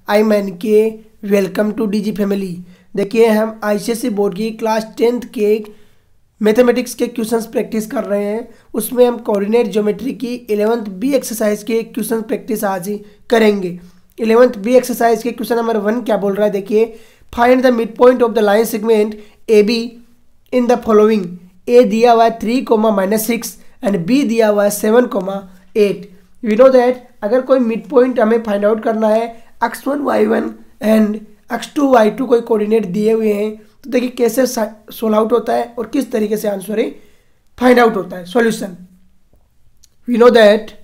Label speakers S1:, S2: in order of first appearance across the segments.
S1: I man के welcome two DG family. देखिए हम आईसीएसई बोर्ड की क्लास 10th के मैथमेटिक्स के क्वेश्चंस प्रैक्टिस कर रहे हैं। उसमें हम कोऑर्डिनेट ज्योमेट्री की 11th बी एक्सरसाइज के क्वेश्चन प्रैक्टिस आज ही करेंगे। 11th बी एक्सरसाइज के क्वेश्चन नंबर 1 क्या बोल रहा है, देखिए find the mid point of the line segment A B in the following. A दिया हुआ है 3, -6 एंड बी दिया हुआ है 7, 8। वी नो दैट अगर कोई मिड पॉइंट हमें फाइंड आउट करना है, x1 y1 and x2 y2 कोई कोऑर्डिनेट दिए हुए हैं, तो देखिए कैसे सोल्व आउट होता है और किस तरीके से आंसर फाइंड आउट होता है। Solution, we know that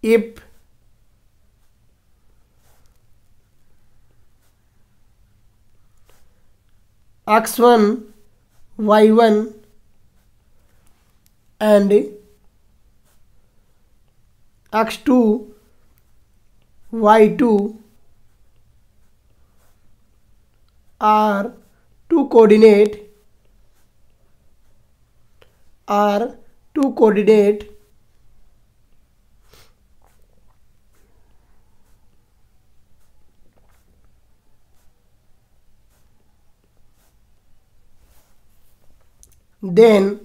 S1: if x1 y1 and x2 y2 are two coordinate then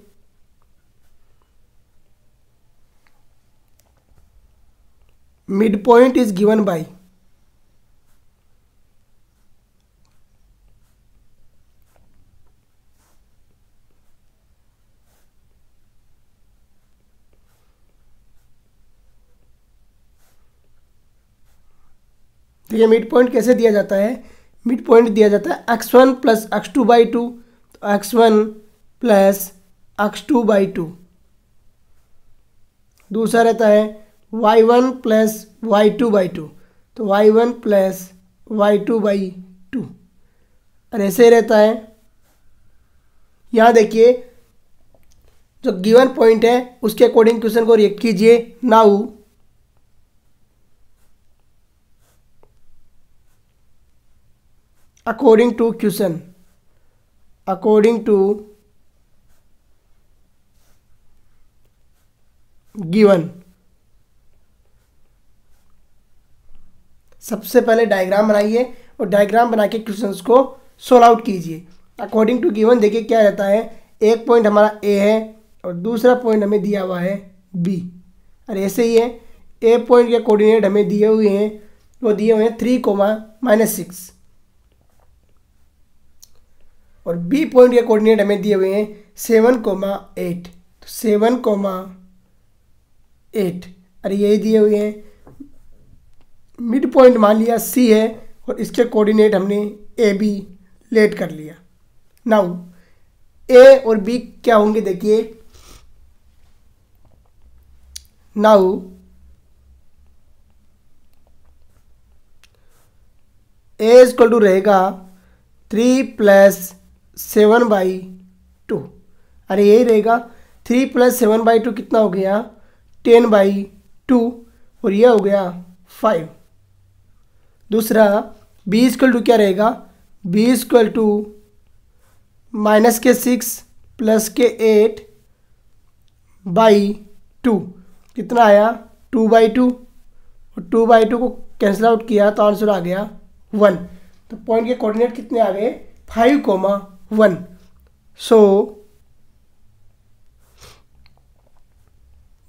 S1: midpoint is given by देखिए मिड पॉइंट कैसे दिया जाता है। मिड पॉइंट दिया जाता है x1 प्लस x2 बाई 2, तो x1 प्लस x2 बाई 2। दूसरा रहता है y1 प्लस y2 बाई 2, तो y1 प्लस y2 बाई 2। और ऐसे रहता है, यहाँ देखिए जो गिवन पॉइंट है उसके अकॉर्डिंग क्वेश्चन को रिएक्ट कीजिए। Now according to question, according to given, सबसे पहले डायग्राम बनाइए और डायग्राम बना के क्वेश्चंस को सोल्व आउट कीजिए। अकॉर्डिंग टू गिवन देखिए क्या रहता है, एक पॉइंट हमारा ए है और दूसरा पॉइंट हमें दिया हुआ है बी। और ऐसे ही है, ए पॉइंट के कोऑर्डिनेट हमें दिए हुए हैं, वो दिए हुए हैं 3, -6 और बी पॉइंट के कोऑर्डिनेट हमें दिए हुए हैं 7, 8। तो 7, 8 अरे यही दिए हुए हैं। मिड पॉइंट मान लिया सी है और इसके कोऑर्डिनेट हमने ए बी लेट कर लिया। नाउ ए और बी क्या होंगे, देखिए नाउ ए इक्वल टू रहेगा 3 + 7/2। अरे यही रहेगा 3 + 7/2 कितना हो गया 10/2 और यह हो गया 5। दूसरा b इक्वल टू क्या रहेगा, b इक्वल टू -6 + 8/2 कितना आया 2/2 और 2/2 को कैंसिल आउट किया तो आंसर आ गया 1। तो पॉइंट के कोऑर्डिनेट कितने आ गए 5, 1। So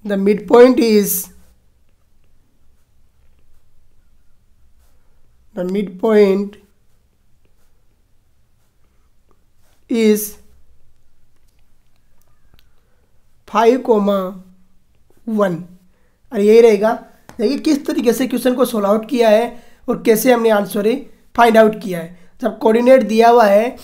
S1: the mid point is the midpoint is 5, 1 और यही रहेगा। देखिए किस तरीके से क्वेश्चन को सोल्व आउट किया है और कैसे हमने आंसर फाइंड आउट किया है। जब कोऑर्डिनेट दिया हुआ है,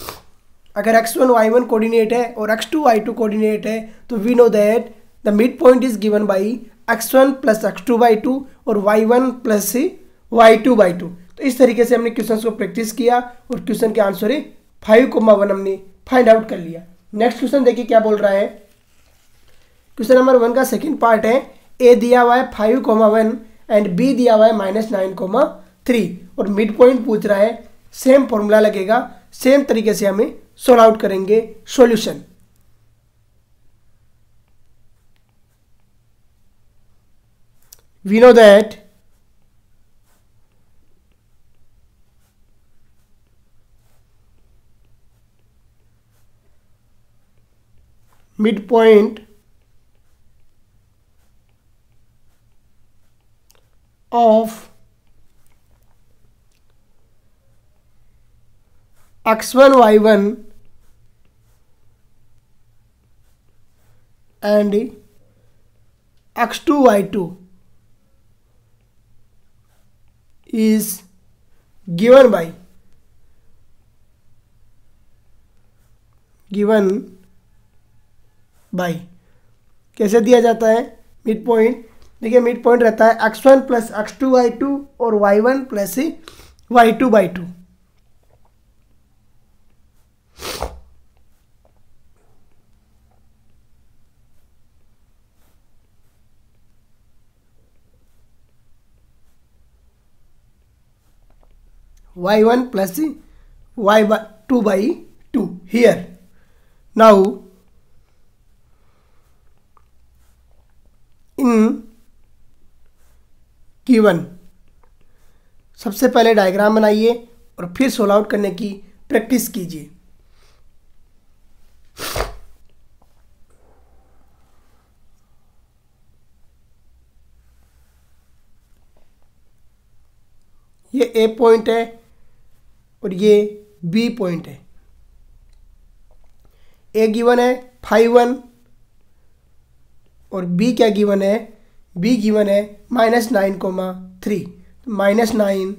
S1: अगर x1 y1 कोऑर्डिनेट है और x2 y2 कोऑर्डिनेट है, तो we know that the mid point is given by x1 + x2 by 2 और y1 + y2 बाई 2। तो इस तरीके से हमने क्वेश्चन को प्रैक्टिस किया और क्वेश्चन के आंसर 5, 1 हमने फाइंड आउट कर लिया। नेक्स्ट क्वेश्चन देखिए क्या बोल रहा है। क्वेश्चन नंबर 1 का सेकंड पार्ट है, ए दिया हुआ है 5, 1 एंड बी दिया हुआ है -9, 3 और मिड पॉइंट पूछ रहा है। सेम फॉर्मूला लगेगा, सेम तरीके से हमें सोल्व आउट करेंगे। Solution, we know that midpoint of x1 y1 and x2 y2 is given by कैसे दिया जाता है मिड पॉइंट? देखिए मिड पॉइंट रहता है x1 प्लस x2 y2 और y1 plus y2 by 2। y1 plus y2 by 2 here. Now in given सबसे पहले डायग्राम बनाइए और फिर सोल्व आउट करने की प्रैक्टिस कीजिए। ये ए पॉइंट है और ये बी पॉइंट है। ए गिवन है 5 1 और बी क्या गिवन है? बी गिवन है -9,3, -9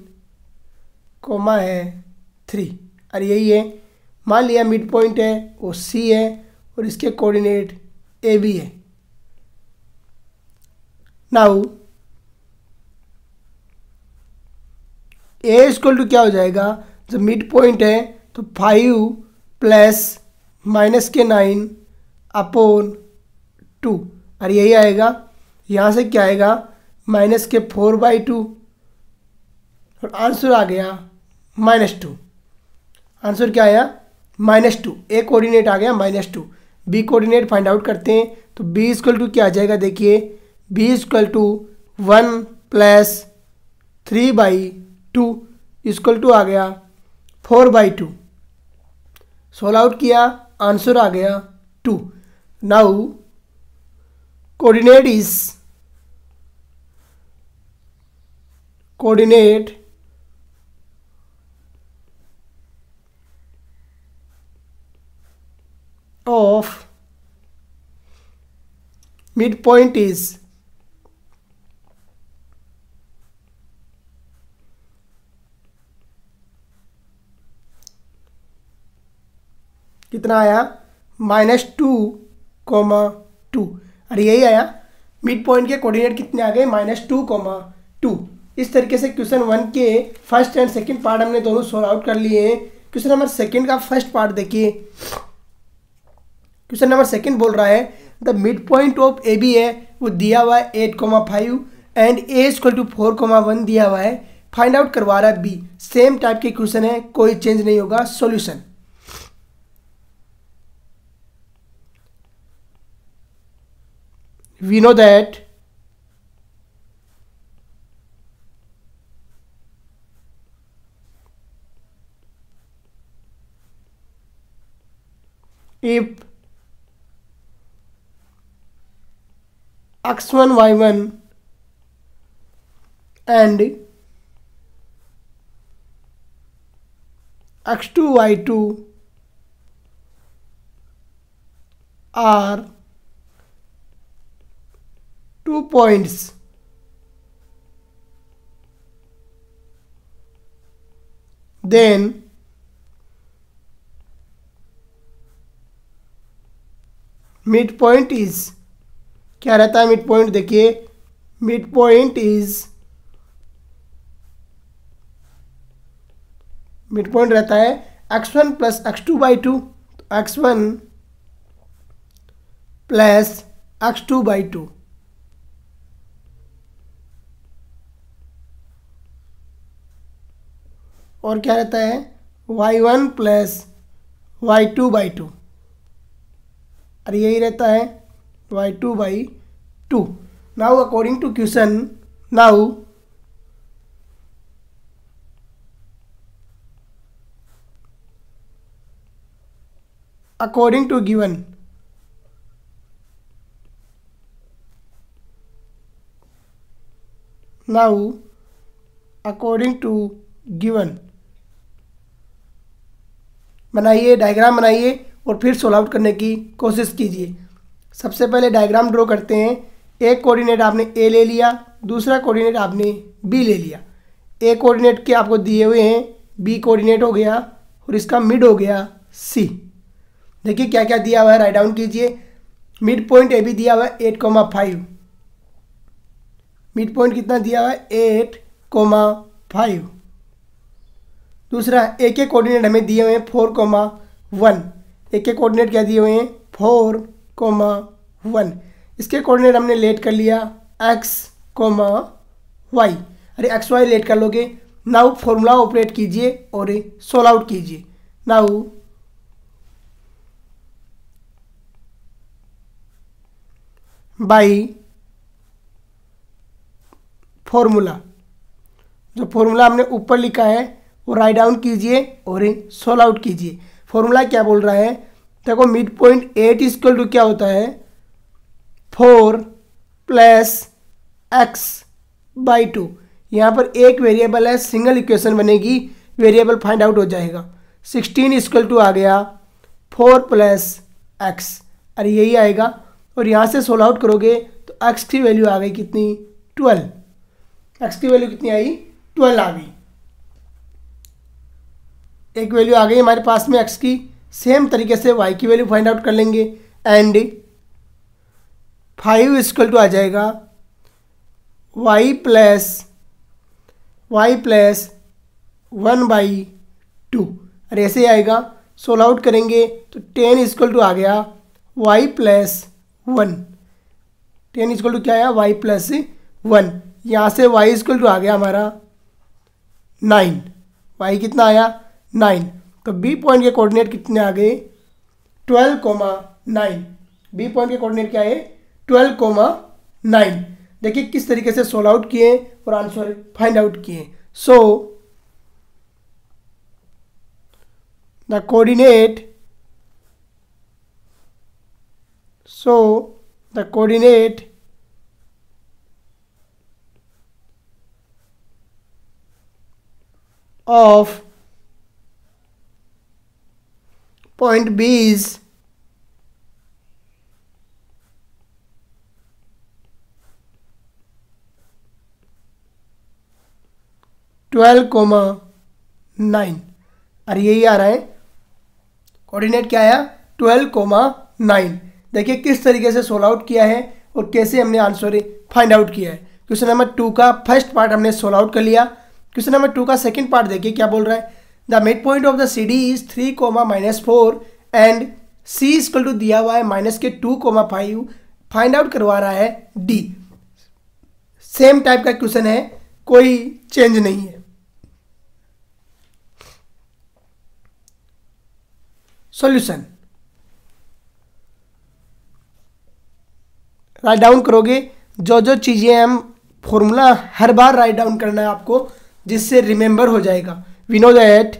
S1: कोमा है 3 और यही है। मान लिया मिड पॉइंट है वो सी है और इसके कोऑर्डिनेट ए बी है। नाउ ए इक्वल टू क्या हो जाएगा? जब मिड पॉइंट है तो 5 प्लस -9 अपॉन 2 और यही आएगा। यहाँ से क्या आएगा? -4/2 और आंसर आ गया -2। आंसर क्या आया? -2। ए कोऑर्डिनेट आ गया -2। बी कोऑर्डिनेट फाइंड आउट करते हैं तो बी इक्वल टू क्या आ जाएगा? देखिए B equal to 1 plus 3/2 equal to आ गया 4/2। सोल्व आउट किया, आंसर आ गया 2। Now coordinate of midpoint is कितना आया? -2,2 और यही आया। मिड पॉइंट के कोऑर्डिनेट कितने आ गए? -2,2। इस तरीके से क्वेश्चन 1 के फर्स्ट एंड सेकंड पार्ट हमने दोनों सॉल्व आउट कर लिए हैं। क्वेश्चन नंबर सेकंड का फर्स्ट पार्ट देखिए। क्वेश्चन नंबर सेकंड बोल रहा है the mid point of A B है वो दिया हुआ है 8,5 एंड ए इक्वल टू 4,1 दिया हुआ है। फाइंड आउट करवा रहा है बी। सेम टाइप के क्वेश्चन है, कोई चेंज नहीं होगा। Solution we know that if x1 y1 and x2 y2 are 2 points then mid point is क्या रहता है? मिड पॉइंट देखिए मिड पॉइंट रहता है x1 plus x2/2 x1 plus x2/2 और क्या रहता है? y1 प्लस y2/2 और यही रहता है y2/2। Now according to question now according to given now according to given बनाइए, डायग्राम बनाइए और फिर सोल्व आउट करने की कोशिश कीजिए। सबसे पहले डायग्राम ड्रॉ करते हैं। एक कोऑर्डिनेट आपने ए ले लिया, दूसरा कोऑर्डिनेट आपने बी ले लिया। ए कोऑर्डिनेट के आपको दिए हुए हैं, बी कोऑर्डिनेट हो गया और इसका मिड हो गया सी। देखिए क्या क्या दिया हुआ है, राइट डाउन कीजिए। मिड पॉइंट ए बी दिया हुआ है 8,5। मिड पॉइंट कितना दिया हुआ है 8,5। दूसरा ए के कोऑर्डिनेट हमें दिए हुए हैं 4,1। ए के कोऑर्डिनेट क्या दिए हुए हैं 4,1। इसके कोऑर्डिनेट हमने लेट कर लिया x, y। अरे एक्स वाई लेट कर लोगे। नाउ फॉर्मूला ऑपरेट कीजिए और सोल्व आउट कीजिए। नाउ बाई फॉर्मूला, जो फॉर्मूला हमने ऊपर लिखा है वो राइट डाउन कीजिए और सोल्व आउट कीजिए। फॉर्मूला क्या बोल रहा है, देखो मिड पॉइंट 8 इक्वल टू क्या होता है 4 प्लस एक्स बाई 2। यहाँ पर एक वेरिएबल है, सिंगल इक्वेशन बनेगी, वेरिएबल फाइंड आउट हो जाएगा। 16 इक्वल टू आ गया 4 प्लस एक्स, अरे यही आएगा। और यहाँ से सोल्व आउट करोगे तो एक्स की वैल्यू आ गई कितनी 12। एक्स की वैल्यू कितनी आई 12 आ गई। एक वैल्यू आ गई हमारे पास में एक्स की। सेम तरीके से वाई की वैल्यू फाइंड आउट कर लेंगे एंड 5 इक्वल टू आ जाएगा वाई प्लस 1/2। अरे ऐसे ही आएगा। सोल्व आउट करेंगे तो 10 इक्वल टू आ गया वाई प्लस 1। 10 इक्वल टू क्या आया वाई प्लस 1। यहाँ से वाई इक्वल टू आ गया हमारा 9। वाई कितना आया 9। तो बी पॉइंट के कोऑर्डिनेट कितने आ गए 12,9। बी पॉइंट के कोऑर्डिनेट क्या है 12,9। देखिए किस तरीके से सोल्व आउट किए और आंसर फाइंड आउट किए। सो the coordinate of point B is 12,9। अरे यही आ रहा है, कोऑर्डिनेट क्या आया 12,9। देखिए किस तरीके से सोल्व आउट किया है और कैसे हमने आंसर फाइंड आउट किया है। क्वेश्चन नंबर 2 का फर्स्ट पार्ट हमने सोल्व आउट कर लिया। क्वेश्चन नंबर 2 का सेकंड पार्ट देखिए क्या बोल रहा है। The mid point of the C D is 3,-4 and C equal to दिया हुआ है -2,5। फाइंड आउट करवा रहा है डी। सेम टाइप का क्वेश्चन है, कोई चेंज नहीं है। सॉल्यूशन राइट डाउन करोगे। जो जो चीजें हम फॉर्मूला हर बार राइट डाउन करना है आपको, जिससे रिमेंबर हो जाएगा। We know that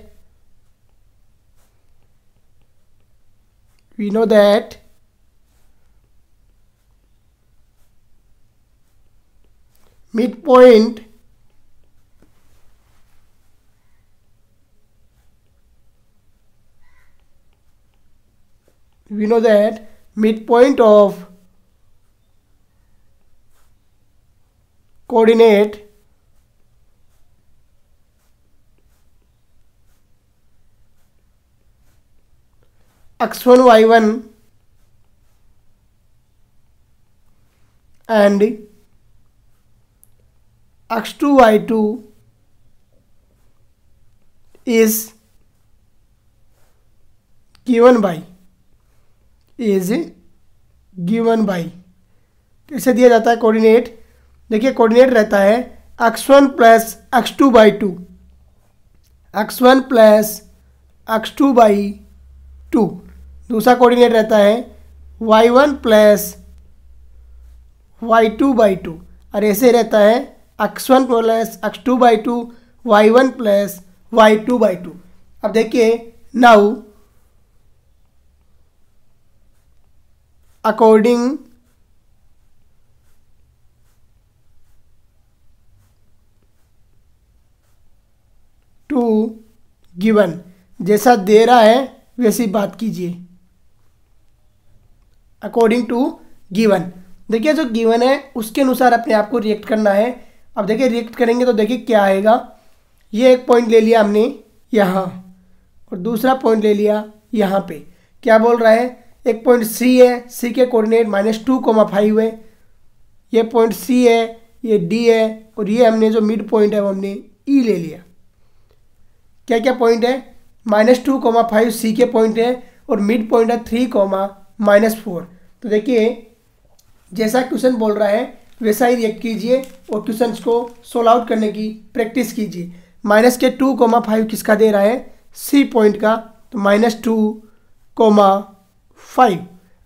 S1: midpoint of coordinate x1 y1 and x2 y2 is given by कैसे दिया जाता है कोऑर्डिनेट। देखिए कोऑर्डिनेट रहता है x1 plus x2 by 2, x1 plus x2 by 2। दूसरा कोऑर्डिनेट रहता है y1 प्लस y2 बाई 2 और ऐसे रहता है x1 plus x2/2 y1 plus y2/2। अब देखिए नाउ अकॉर्डिंग टू गिवन, जैसा दे रहा है वैसी बात कीजिए। अकॉर्डिंग टू गिवन, देखिए जो गिवन है उसके अनुसार अपने आप को रिएक्ट करना है। अब देखिए रिएक्ट करेंगे तो देखिए क्या आएगा। ये एक पॉइंट ले लिया हमने यहाँ और दूसरा पॉइंट ले लिया यहाँ पे। क्या बोल रहा है, एक पॉइंट सी है, सी के कोऑर्डिनेट -2,5 है। ये पॉइंट सी है, ये डी है और ये हमने जो मिड पॉइंट है वो हमने ई ले लिया। क्या क्या पॉइंट है, -2,5 सी के पॉइंट है और मिड पॉइंट है 3,-4। तो देखिए जैसा क्वेश्चन बोल रहा है वैसा ही रिएक्ट कीजिए और क्वेश्चंस को सोल्व आउट करने की प्रैक्टिस कीजिए। -2,5 किसका दे रहा है, सी पॉइंट का, तो -2,5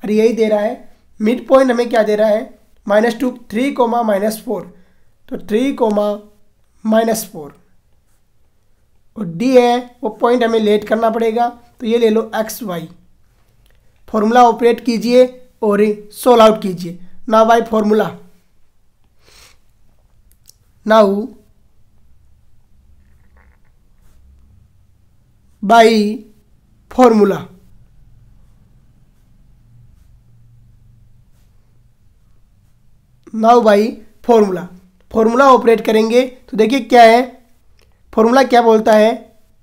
S1: अरे यही दे रहा है। मिड पॉइंट हमें क्या दे रहा है, -3,-4, तो 3,-4 और डी है वो पॉइंट हमें लेट करना पड़ेगा, तो ये ले लो XY। फॉर्मूला ऑपरेट कीजिए और सोल्व आउट कीजिए। Now by formula, now by formula, now by formula, formula operate करेंगे तो देखिए क्या है। फॉर्मूला क्या बोलता है,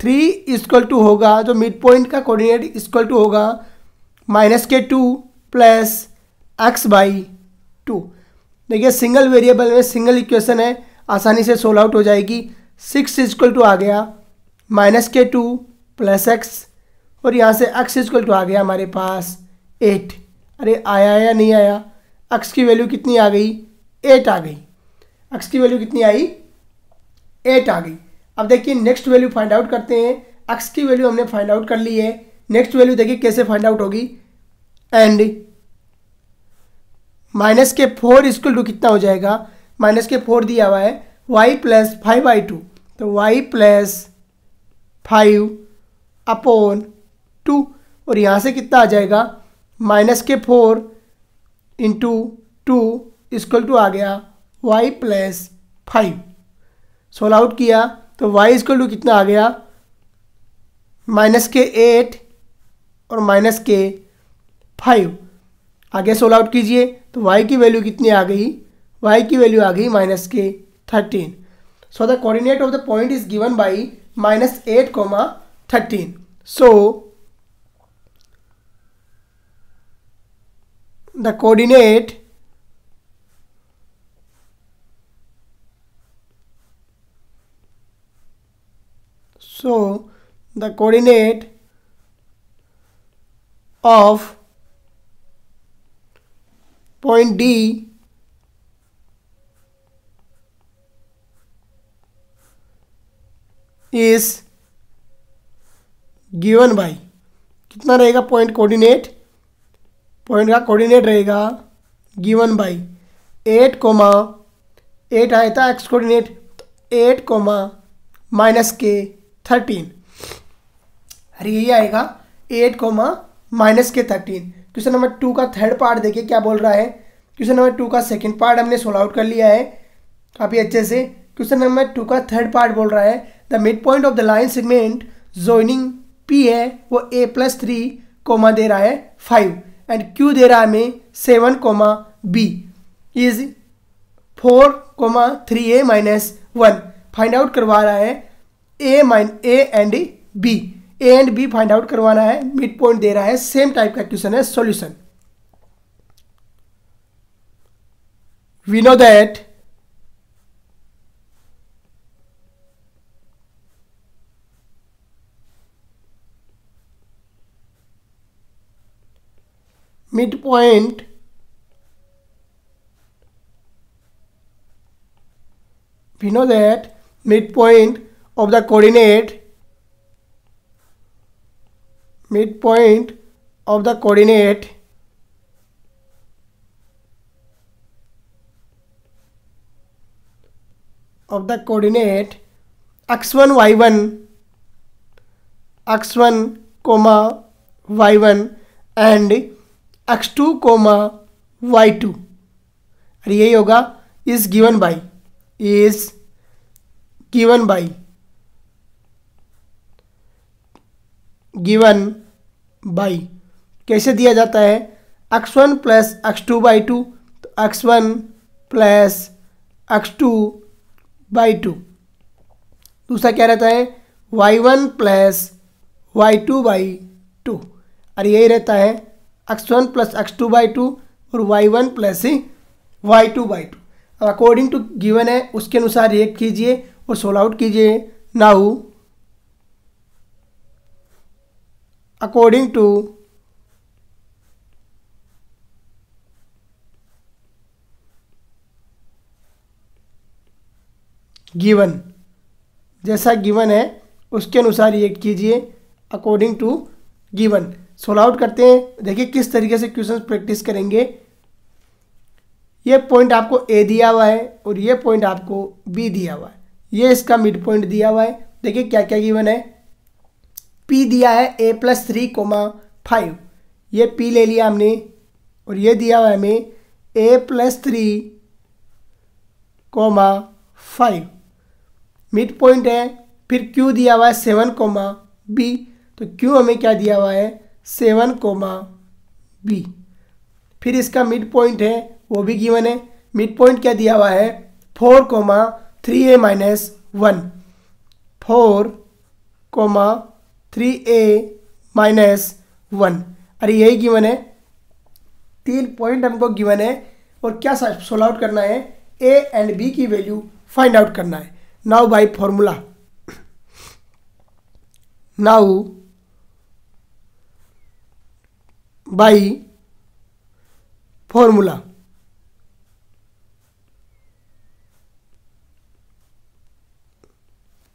S1: 3 = होगा जो मिड पॉइंट का कोऑर्डिनेट = होगा -2 प्लस x/2। देखिए सिंगल वेरिएबल में सिंगल इक्वेशन है, आसानी से सोल्व आउट हो जाएगी। 6 = आ गया -2 प्लस x और यहाँ से x = आ गया हमारे पास 8। अरे आया या नहीं आया, x की वैल्यू कितनी आ गई, 8 आ गई। x की वैल्यू कितनी आई, 8 आ गई। अब देखिए नेक्स्ट वैल्यू फाइंड आउट करते हैं। x की वैल्यू हमने फाइंड आउट कर ली है। नेक्स्ट वैल्यू देखिए कैसे फाइंड आउट होगी। एंड -4 = कितना हो जाएगा, -4 दिया हुआ है y + 5/2, तो y + 5/2 और यहाँ से कितना आ जाएगा, -4 × 2 = आ गया y + 5। सोल्व आउट किया तो y = कितना आ गया, -8 और -5। आगे सोल्व आउट कीजिए तो y की वैल्यू कितनी आ गई, y की वैल्यू आ गई -13। सो the coordinate of the point is given by -8, 13। So the coordinate of point D is given by, कितना रहेगा पॉइंट कोऑर्डिनेट, पॉइंट का कोऑर्डिनेट रहेगा गिवन बाय 8 आया था x कोऑर्डिनेट, 8, -13। अरे यही आएगा 8, -13। क्वेश्चन नंबर 2 का थर्ड पार्ट देखिए क्या बोल रहा है। क्वेश्चन नंबर 2 का सेकंड पार्ट हमने सोल्व आउट कर लिया है काफ़ी अच्छे से। क्वेश्चन नंबर 2 का थर्ड पार्ट बोल रहा है the mid point of the line segment joining P है वो a+3, दे रहा है 5 एंड Q दे रहा है हमें 7, B is 4, 3a - 1। Find out करवा रहा है A and B, A and B find out करवाना है, मिड पॉइंट दे रहा है। सेम टाइप का क्वेश्चन है। Solution, we know that mid point of the coordinate of the coordinate x1 y1 x1 comma y1 and x2 comma y2, और यही होगा is given by कैसे दिया जाता है, x1 plus x2 by two, तो x1 plus x2 by two. दूसरा क्या रहता है, y1 plus y2 by two, और यही रहता है x1 plus x2 by two और y1 plus y2 by two. अब अकॉर्डिंग टू गिवन है उसके अनुसार रिएक्ट कीजिए और सोल्व आउट कीजिए। नाउ अकॉर्डिंग टू गिवन, जैसा गिवन है उसके अनुसार रिएक्ट कीजिए according to given. Solve out करते हैं। देखिए किस तरीके से क्वेश्चन प्रैक्टिस करेंगे। ये पॉइंट आपको ए दिया हुआ है और ये पॉइंट आपको बी दिया हुआ है, ये इसका मिड पॉइंट दिया हुआ है। देखिए क्या क्या गिवन है, पी दिया है a प्लस 3,5, ये पी ले लिया हमने, और ये दिया हुआ है हमें a प्लस 3,5 मिड पॉइंट है। फिर q दिया हुआ है 7,b, तो q हमें क्या दिया हुआ है 7,b। फिर इसका मिड पॉइंट है वो भी गिवन है। मिड पॉइंट क्या दिया हुआ है 4,3a माइनस 1, 4,3a माइनस 1, अरे यही गिवन है। 3 पॉइंट हमको गिवन है और क्या सोल्व आउट करना है, a एंड b की वैल्यू फाइंड आउट करना है। Now by formula, now by formula,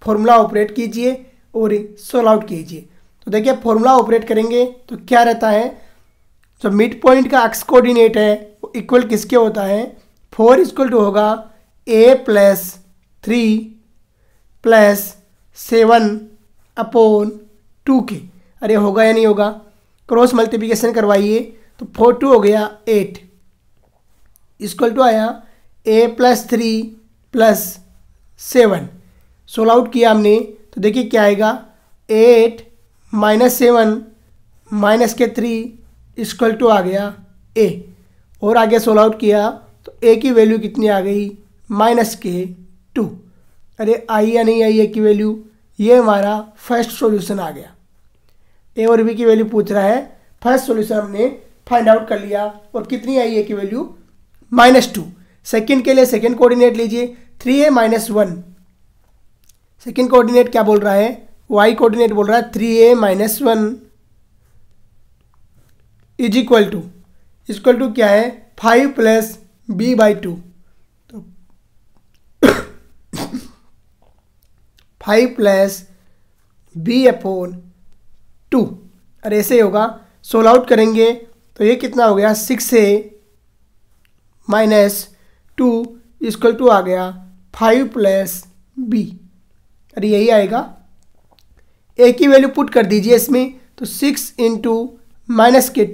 S1: formula operate कीजिए और सोल्व आउट कीजिए। तो देखिए फॉर्मूला ऑपरेट करेंगे तो क्या रहता है, जो मिड पॉइंट का एक्स कोऑर्डिनेट है वो इक्वल किसके होता है, 4 इक्वल टू होगा a प्लस 3 प्लस 7/2 के। अरे होगा या नहीं होगा, क्रॉस मल्टीप्लिकेशन करवाइए तो 4 2 हो गया 8 इक्वल टू आया a plus 3 plus 7। Solve out किया हमने तो देखिए क्या आएगा, 8 माइनस 7 माइनस के 3 इक्वल टू आ गया a, और आगे सोल्व आउट किया तो a की वैल्यू कितनी आ गई माइनस के 2। अरे आई या नहीं आई a की वैल्यू, ये हमारा फर्स्ट सॉल्यूशन आ गया। a और b की वैल्यू पूछ रहा है, फर्स्ट सॉल्यूशन हमने फाइंड आउट कर लिया और कितनी आई a की वैल्यू -2। सेकंड के लिए सेकंड कोऑर्डिनेट लीजिए, 3a माइनस 1, सेकेंड कोऑर्डिनेट क्या बोल रहा है, y कोऑर्डिनेट बोल रहा है 3a minus 1 is equal to क्या है 5 प्लस b बाई 2, तो 5 प्लस b अपॉन 2। अरे ऐसे ही होगा, सोल्व आउट करेंगे तो ये कितना हो गया 6a माइनस 2 इक्वल टू आ गया 5 प्लस b। अरे यही आएगा, a की वैल्यू पुट कर दीजिए इसमें, तो 6 इंटू माइनस के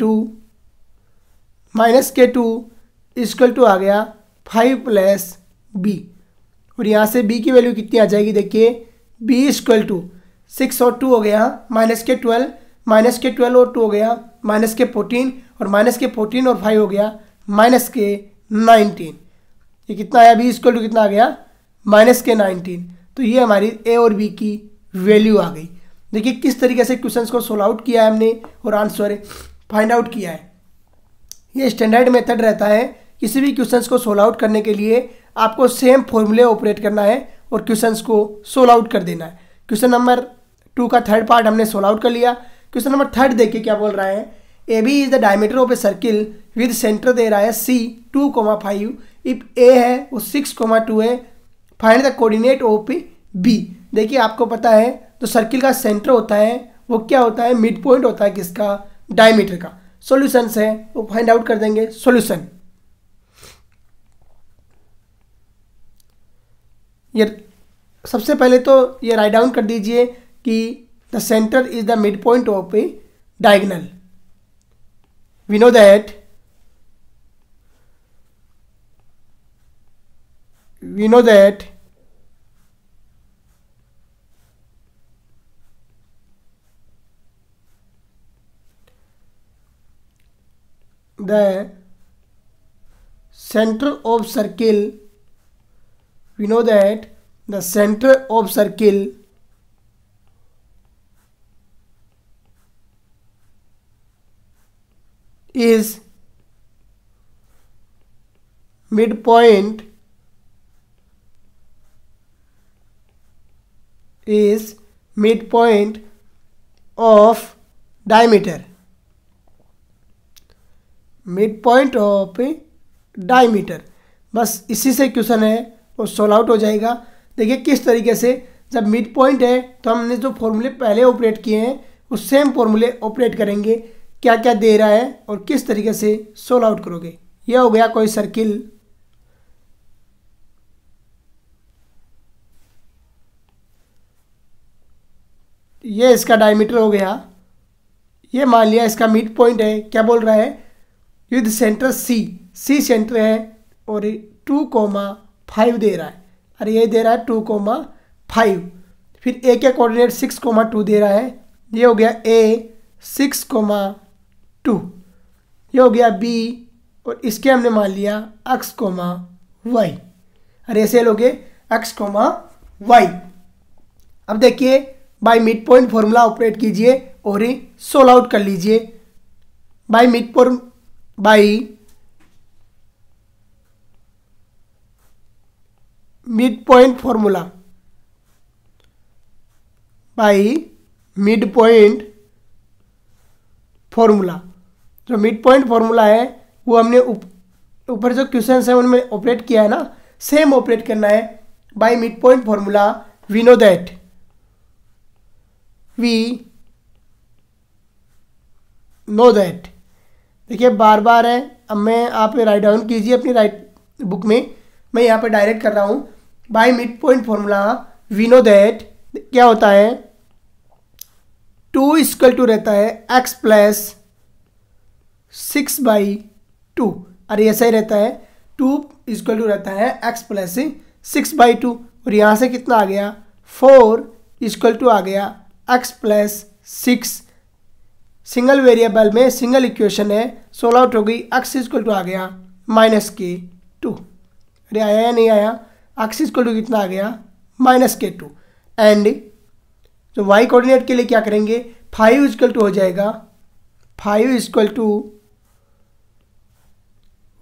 S1: 2 इक्वल टू आ गया 5 प्लस b, और यहाँ से b की वैल्यू कितनी आ जाएगी, देखिए b इक्वल टू 6 और 2 हो गया माइनस के 12, माइनस के 12 और 2 हो गया माइनस के 14, और माइनस के 14 और 5 हो गया माइनस के 19। ये कितना आया, b इक्वल टू कितना आ गया माइनस के 19। तो ये हमारी a और b की वैल्यू आ गई। देखिए किस तरीके से क्वेश्चंस को सोल्व आउट किया है हमने और आंसर फाइंड आउट किया है। ये स्टैंडर्ड मेथड रहता है, किसी भी क्वेश्चंस को सोल्व आउट करने के लिए आपको सेम फॉर्मूले ऑपरेट करना है और क्वेश्चंस को सोल्व आउट कर देना है। क्वेश्चन नंबर 2 का थर्ड पार्ट हमने सोल्व आउट कर लिया। क्वेश्चन नंबर 3 देखिए क्या बोल रहा है, A B is the diameter of a circle with centre दे रहा है c 2,5, इफ a है वो 6,2 है, find the coordinate of b। देखिए आपको पता है तो सर्किल का सेंटर होता है वो क्या होता है, मिड पॉइंट होता है किसका, डायमीटर का। सॉल्यूशंस है वो फाइंड आउट कर देंगे। सॉल्यूशन, ये सबसे पहले तो ये राइट डाउन कर दीजिए कि the centre is the mid point of a diagonal. We know that the center of circle, we know that the center of circle is midpoint of diameter, mid point of diameter. बस इसी से question है वो solve out हो जाएगा। देखिए किस तरीके से, जब मिड पॉइंट है तो हमने जो फॉर्मूले पहले ऑपरेट किए हैं वो सेम फॉर्मूले ऑपरेट करेंगे, क्या क्या दे रहा है और किस तरीके से सोल्व आउट करोगे। यह हो गया कोई सर्किल, ये इसका डायमीटर हो गया, ये मान लिया इसका मिड पॉइंट है। क्या बोल रहा है, विद सेंटर सी सेंटर है और 2,5 दे रहा है, अरे ये दे रहा है 2,5। फिर ए के कोऑर्डिनेट 6,2 दे रहा है, ये हो गया ए 6,2, ये हो गया बी और इसके हमने मान लिया x, y। अरे ऐसे लोगे x, y। अब देखिए bye mid point formula operate कीजिए और सोल्व आउट कर लीजिए। बाय मिड पॉइंट फॉर्मूला, जो मिड पॉइंट फॉर्मूला है वो हमने ऊपर जो क्वेश्चन है उनमें ऑपरेट किया है ना, सेम ऑपरेट करना है। By mid point formula we know that देखिए बार बार है। अब मैं आप राइट डाउन कीजिए अपनी राइट बुक में, मैं यहाँ पे डायरेक्ट कर रहा हूँ। By mid point formula we know that क्या होता है, 2 इक्वल टू रहता है x प्लस 6/2। अरे ऐसा ही रहता है, 2 इक्वल टू रहता है x प्लस 6/2 और यहाँ से कितना आ गया 4 इक्वल टू आ गया x प्लस 6। सिंगल वेरिएबल में सिंगल इक्वेशन है, सोल्व आउट हो गई। x इक्वल टू आ गया -k2। अरे आया या नहीं आया, x इक्वल टू कितना आ गया -k2। एंड जो y कोऑर्डिनेट के लिए क्या करेंगे, 5 इक्वल टू हो जाएगा 5 इक्वल टू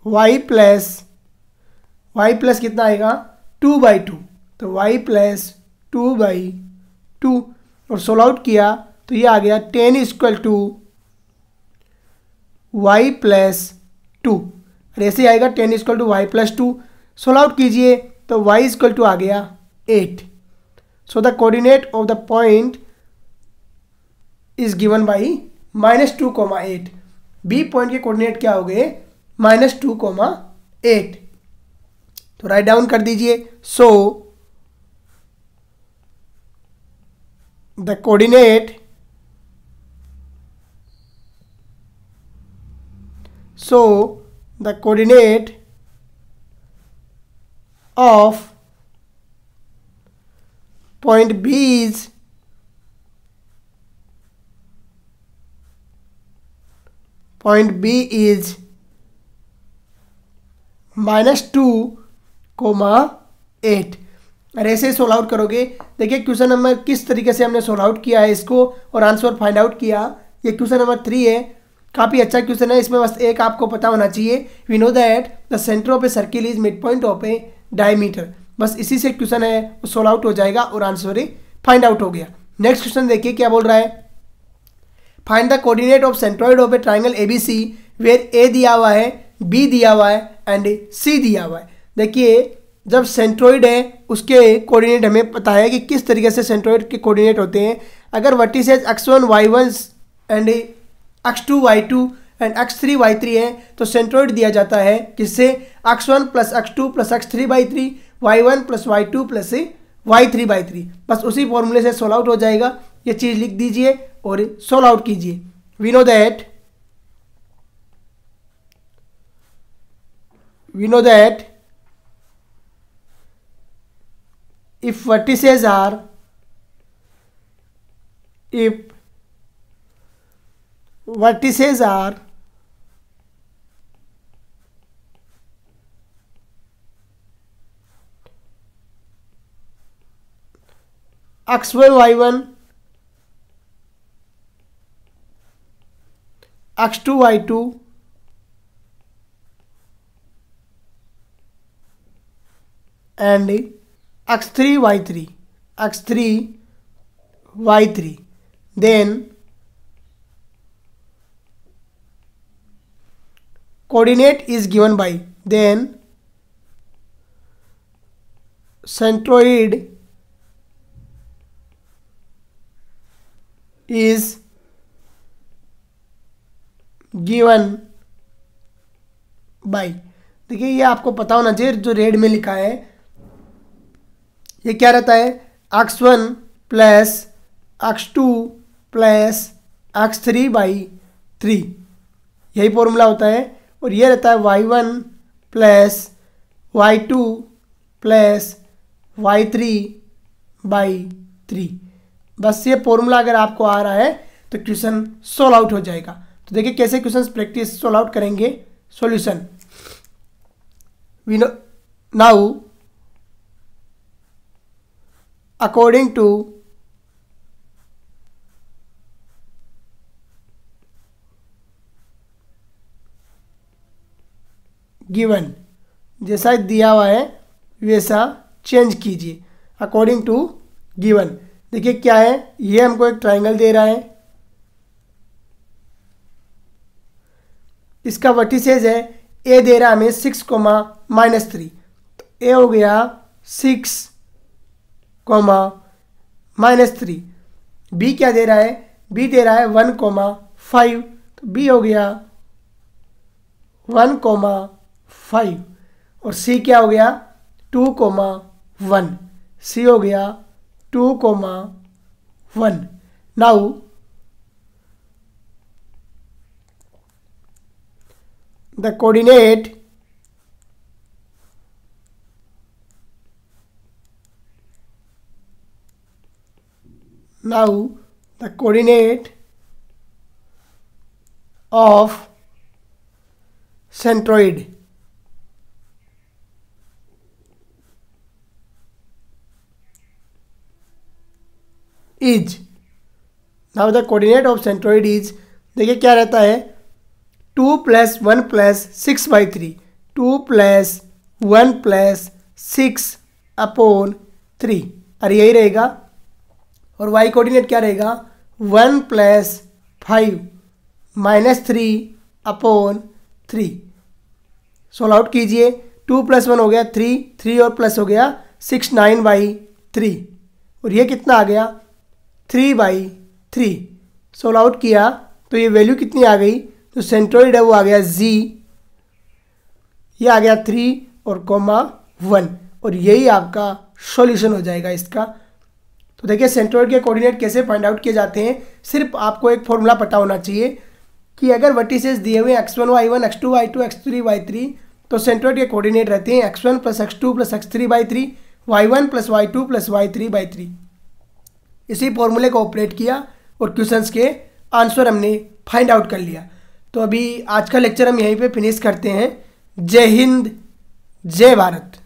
S1: y प्लस कितना आएगा 2/2, तो y प्लस 2/2 और सोल्व आउट किया तो ये आ गया 10 इक्वल टू y प्लस 2। और ऐसे आएगा 10 equal to y plus 2, solve out कीजिए तो y इक्वल टू आ गया 8। So the coordinate of the point is given by -2,8। B point के कोऑर्डिनेट क्या हो गए -2,8। तो राइट डाउन कर दीजिए। So the coordinate of point B is -2,8। और ऐसे सोल्व आउट करोगे। देखिए क्वेश्चन नंबर किस तरीके से हमने सोल्व आउट किया है इसको और आंसर फाइंड आउट किया। ये क्वेश्चन नंबर 3 है, काफ़ी अच्छा क्वेश्चन है। इसमें बस एक आपको पता होना चाहिए, we know that the centre of a circle is mid point of a diameter. बस इसी से क्वेश्चन है वो सोल्व आउट हो जाएगा और आंसर फाइंड आउट हो गया। नेक्स्ट क्वेश्चन देखिए क्या बोल रहा है, find the coordinate of centroid of a triangle ABC where A दिया हुआ है, बी दिया हुआ है एंड सी दिया हुआ है। देखिए जब सेंट्रॉइड है उसके कोऑर्डिनेट हमें पता है कि किस तरीके से सेंट्रॉइड के कोऑर्डिनेट होते हैं। अगर vertices x1 y1 and x2 y2 and x3 y3 है तो सेंट्रॉइड दिया जाता है किससे, x1 + x2 + x3/3 y1 plus y2 plus y3/3। बस उसी फॉर्मूले से सोल्व आउट हो जाएगा। ये चीज़ लिख दीजिए और सोल्व आउट कीजिए। We know that if vertices are x1 y1 x2 y2 and x3 y3, then coordinate is given by, then centroid is given by। देखिए ये आपको पता होना चाहिए, जो रेड में लिखा है ये क्या रहता है, x1 plus x2 plus x3/3, यही फॉर्मूला होता है। और ये रहता है y1 plus y2 plus y3/3। बस ये फॉर्मूला अगर आपको आ रहा है तो क्वेश्चन सोल्व आउट हो जाएगा। तो देखिए कैसे क्वेश्चन प्रैक्टिस सोल्व आउट करेंगे। Solution, we know now according to given, जैसा दिया हुआ है वैसा चेंज कीजिए। अकॉर्डिंग टू गिवन, देखिए क्या है, ये हमको एक ट्राइंगल दे रहा है, इसका वर्टिसेज है ए दे रहा है हमें 6,-3, तो ए हो गया 6,-3। बी क्या दे रहा है, बी दे रहा है 1,5, तो बी हो गया 1,5। और सी क्या हो गया 2,1, सी हो गया 2,1। Now the coordinate of centroid is, now the coordinate of centroid is, देखिए क्या रहता है 2 + 1 + 6/3, 2 + 1 + 6/3, अरे यही रहेगा। और y कोऑर्डिनेट क्या रहेगा 1 + 5 - 3/3। सोल्व आउट कीजिए, 2 + 1 हो गया 3, 3 और प्लस हो गया 6, 9/3, और ये कितना आ गया 3/3। सोल्व आउट किया तो ये वैल्यू कितनी आ गई, तो सेंट्रोइड है वो आ गया z, ये आ गया 3 और 1, और यही आपका सॉल्यूशन हो जाएगा इसका। तो देखिए सेंट्रोइड के कोऑर्डिनेट कैसे फाइंड आउट किए जाते हैं। सिर्फ आपको एक फॉर्मूला पता होना चाहिए कि अगर वर्टिसेस दिए हुए x1 y1 x2 y2 x3 y3, तो सेंट्रोइड के कोऑर्डिनेट रहते हैं x1 + x2 + x3/3, y1 + y2 + y3/3। इसी फॉर्मूले को ऑपरेट किया और क्वेश्चंस के आंसर हमने फाइंड आउट कर लिया। तो अभी आज का लेक्चर हम यहीं पे फिनिश करते हैं। जय हिंद, जय भारत।